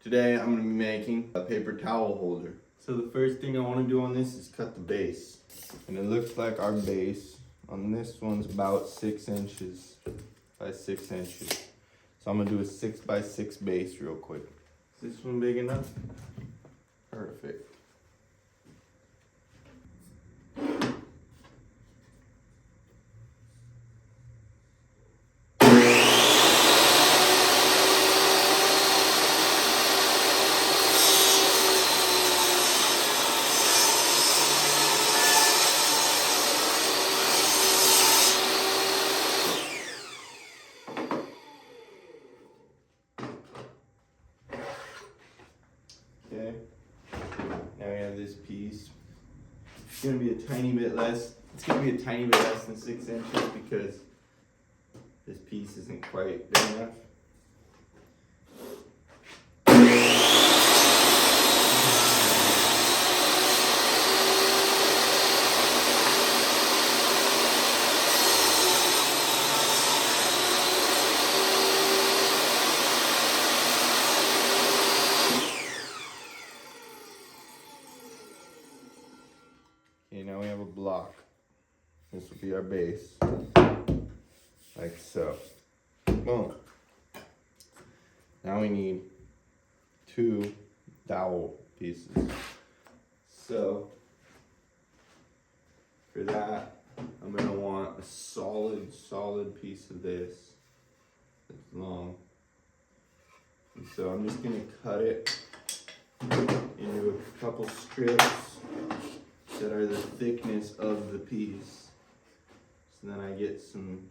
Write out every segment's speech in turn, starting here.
Today I'm going to be making a paper towel holder. So the first thing I want to do on this is cut the base. And it looks like our base on this one's about 6 inches by 6 inches. So I'm going to do a 6 by 6 base real quick. Is this one big enough? Perfect. Okay, now we have this piece. It's gonna be a tiny bit less. It's gonna be a tiny bit less than 6 inches because this piece isn't quite big enough. Okay, now we have a block. This will be our base, like so. Boom. Now we need 2 dowel pieces. So, for that, I'm gonna want a solid piece of this that's long. And so I'm just gonna cut it into a couple strips that are the thickness of the piece. So then I get some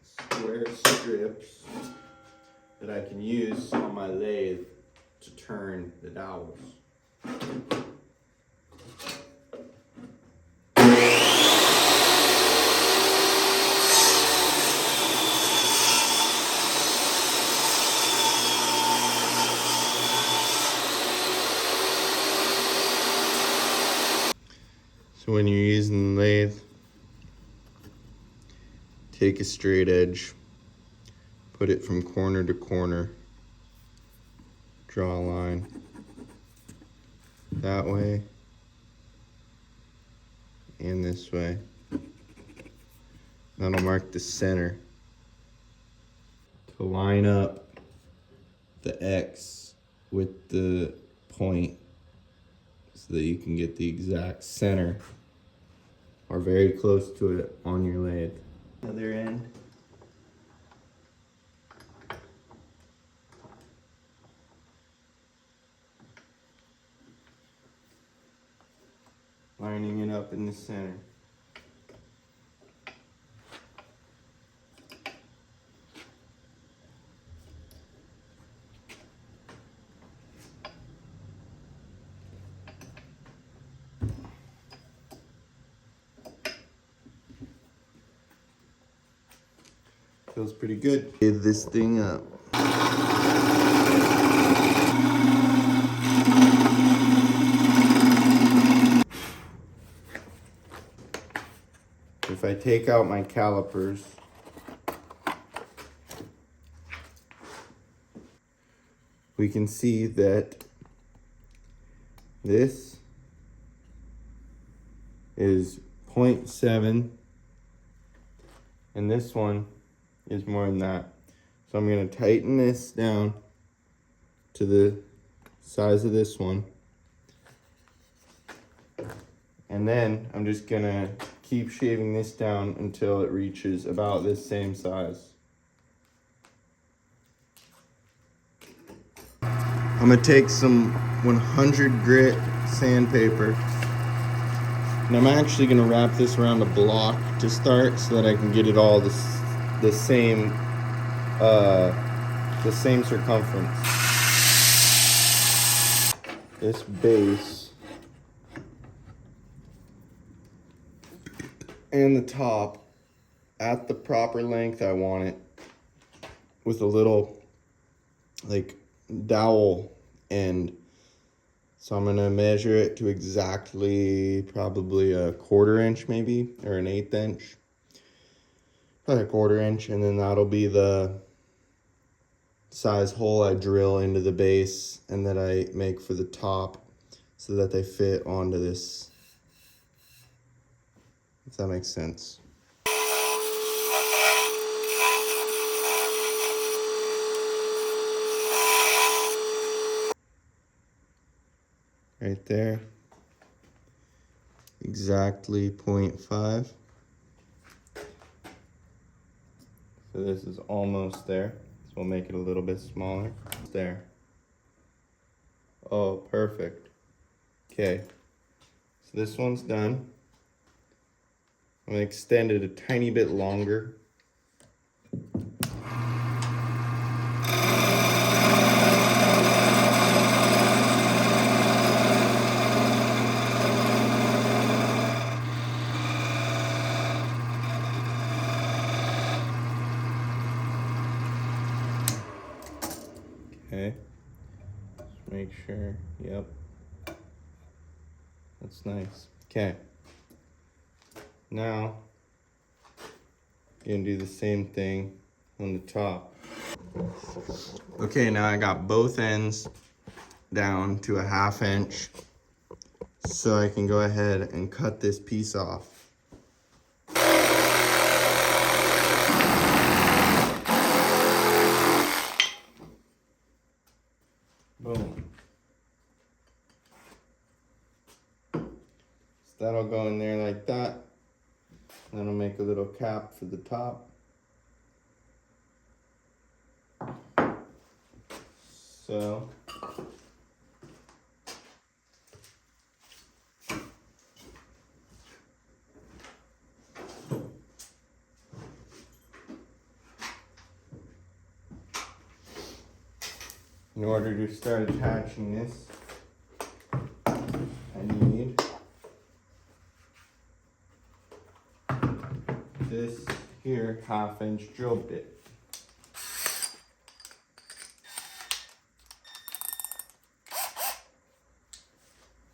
square strips that I can use on my lathe to turn the dowels. So when you're using the lathe, take a straight edge, put it from corner to corner, draw a line that way and this way. That'll mark the center to line up the X with the point so that you can get the exact center or very close to it on your lathe. Other end. Lining it up in the center. Feels pretty good. Give this thing up. If I take out my calipers, we can see that this is 0.7 and this one is more than that. So I'm going to tighten this down to the size of this one. And then I'm just going to keep shaving this down until it reaches about this same size. I'm going to take some 100 grit sandpaper. And I'm actually going to wrap this around a block to start so that I can get it all the same circumference. This base and the top at the proper length I want it, with a little like dowel end. So I'm gonna measure it to exactly probably a 1/4 inch maybe, or an 1/8 inch. Probably a 1/4 inch, and then that'll be the size hole I drill into the base and that I make for the top so that they fit onto this, if that makes sense. Right there. Exactly 0.5. So this is almost there. So we'll make it a little bit smaller. There. Oh, perfect. Okay. So this one's done. I'm gonna extend it a tiny bit longer. Okay. Just make sure. Yep. That's nice. Okay. Now, you're gonna do the same thing on the top. Okay, now I got both ends down to a 1/2 inch, so I can go ahead and cut this piece off. Boom. So that'll go in there like that. Then I'll make a little cap for the top. So in order to start attaching this, I need this here 1/2 inch drill bit.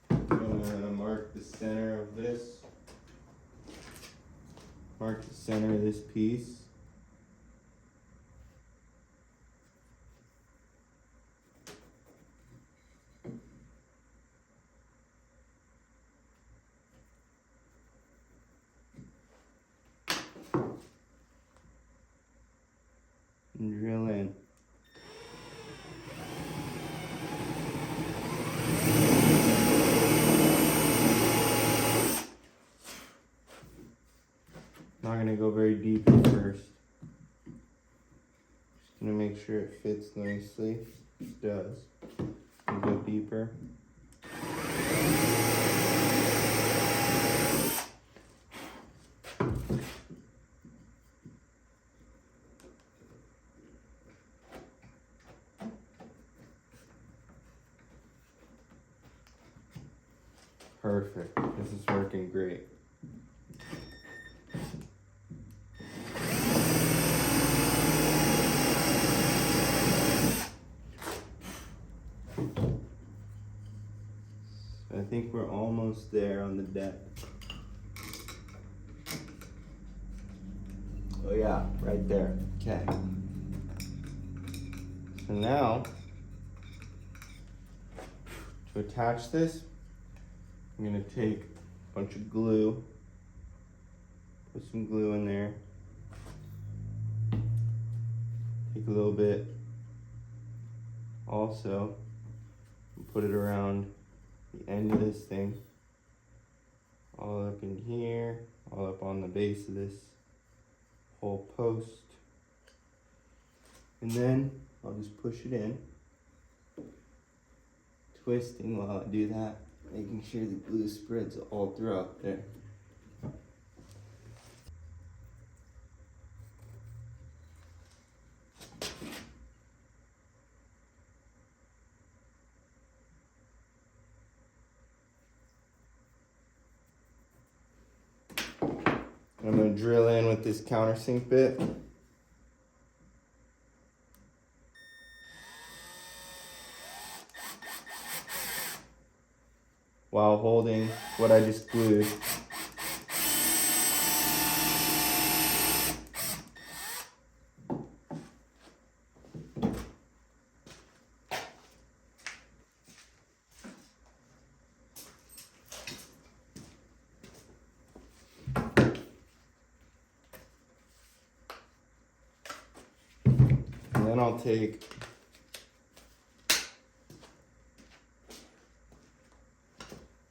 I'm gonna mark the center of this. Mark the center of this piece. And drill in. Not gonna go very deep at first. Just gonna make sure it fits nicely. It does. And go deeper. Perfect. This is working great. I think we're almost there on the deck. Oh yeah, right there. Okay. So now, to attach this, I'm gonna take a bunch of glue, put some glue in there, take a little bit also, and put it around the end of this thing, all up in here, all up on the base of this whole post. And then I'll just push it in, twisting while I do that, making sure the glue spreads all throughout there. I'm gonna drill in with this countersink bit. While holding what I just glued. then I'll take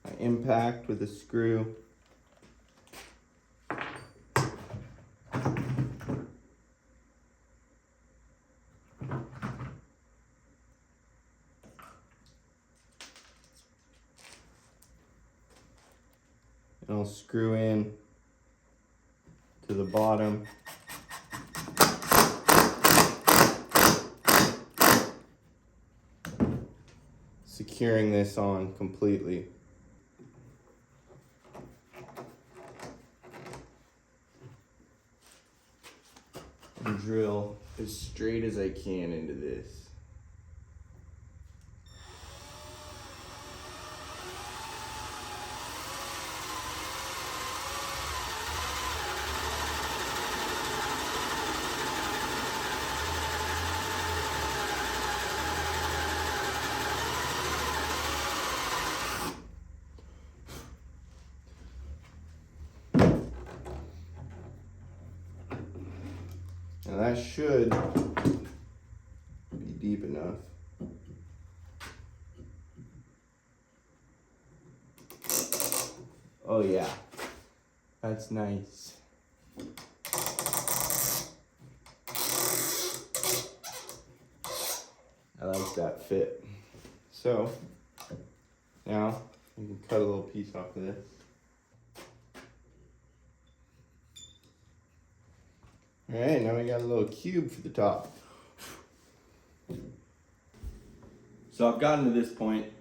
my impact with a screw. And I'll screw in to the bottom. Securing this on completely. And drill as straight as I can into this. Now that should be deep enough. Oh yeah, that's nice. I like that fit. So now you can cut a little piece off of this. All right, now we got a little cube for the top. So I've gotten to this point.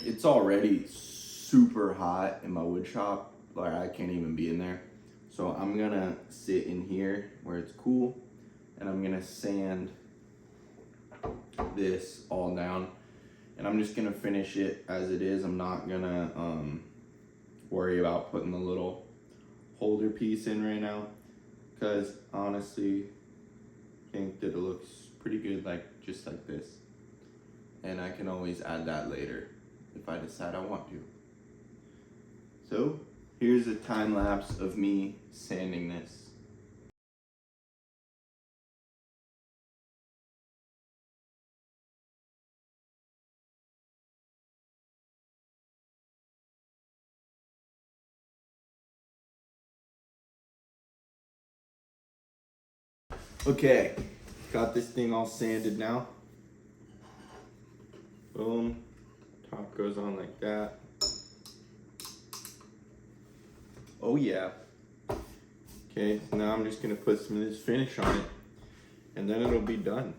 It's already super hot in my wood shop. Like I can't even be in there. So I'm gonna sit in here where it's cool, and I'm gonna sand this all down. And I'm just gonna finish it as it is. I'm not gonna worry about putting the little holder piece in right now, because honestly I think that it looks pretty good just like this, and I can always add that later if I decide I want to. So here's a time lapse of me sanding this. Okay, got this thing all sanded now. Boom, top goes on like that. Oh yeah. Okay, so now I'm just gonna put some of this finish on it, and then it'll be done.